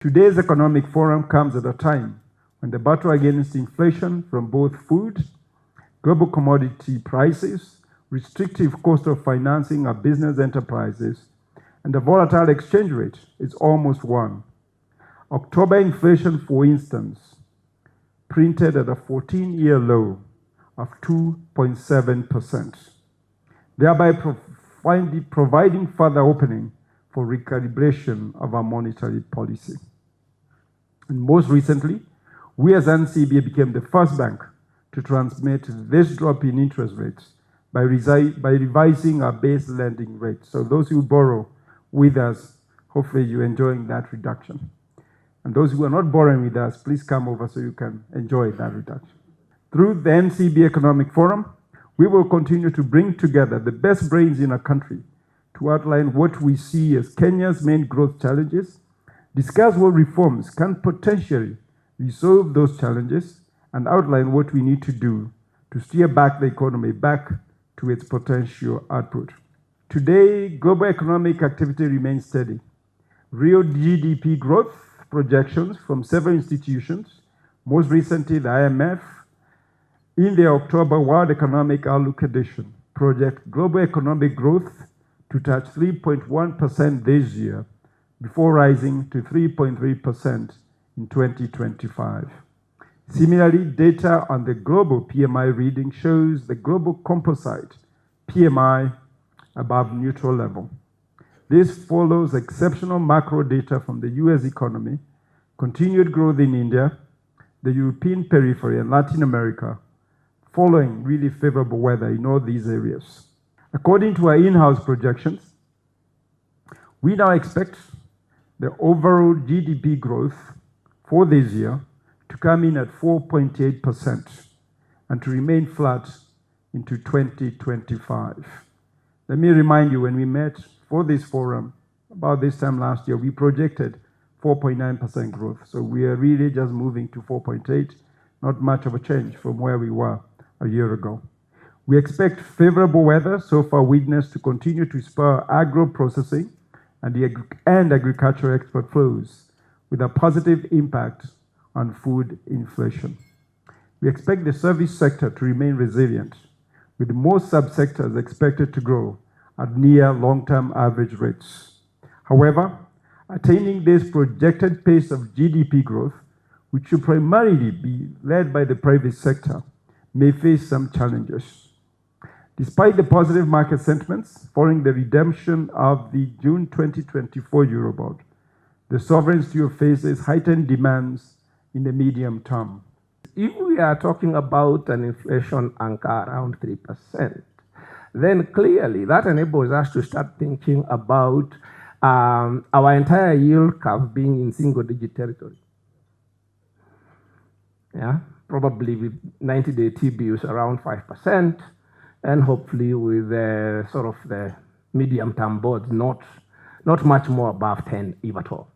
Today's economic forum comes at a time when the battle against inflation from both food, global commodity prices, restrictive cost of financing of business enterprises, and the volatile exchange rate is almost won. October inflation, for instance, printed at a 14-year low of 2.7%, thereby providing further opening for recalibration of our monetary policy. And most recently, we as NCBA became the first bank to transmit this drop in interest rates by revising our base lending rate. So those who borrow with us, hopefully you're enjoying that reduction. And those who are not borrowing with us, please come over so you can enjoy that reduction. Through the NCBA Economic Forum, we will continue to bring together the best brains in our country to outline what we see as Kenya's main growth challenges, discuss what reforms can potentially resolve those challenges, and outline what we need to do to steer back the economy back to its potential output. Today, global economic activity remains steady. Real GDP growth projections from several institutions, most recently the IMF, in their October World Economic Outlook edition, project global economic growth to touch 3.1% this year, before rising to 3.3% in 2025. Similarly, data on the global PMI reading shows the global composite PMI above neutral level. This follows exceptional macro data from the US economy, continued growth in India, the European periphery, and Latin America, following really favorable weather in all these areas. According to our in-house projections, we now expect the overall GDP growth for this year to come in at 4.8% and to remain flat into 2025. Let me remind you, when we met for this forum about this time last year, we projected 4.9% growth. So we are really just moving to 4.8, not much of a change from where we were a year ago. We expect favorable weather so far witnessed to continue to spur agro-processing and agricultural export flows, with a positive impact on food inflation. We expect the service sector to remain resilient, with most subsectors expected to grow at near long-term average rates. However, attaining this projected pace of GDP growth, which should primarily be led by the private sector, may face some challenges. Despite the positive market sentiments following the redemption of the June 2024 Eurobond, the sovereign still faces heightened demands in the medium term. If we are talking about an inflation anchor around 3%, then clearly that enables us to start thinking about our entire yield curve being in single-digit territory. Yeah, probably with 90-day T-bills around 5%, and hopefully with sort of the medium-term bonds not much more above 10, if at all.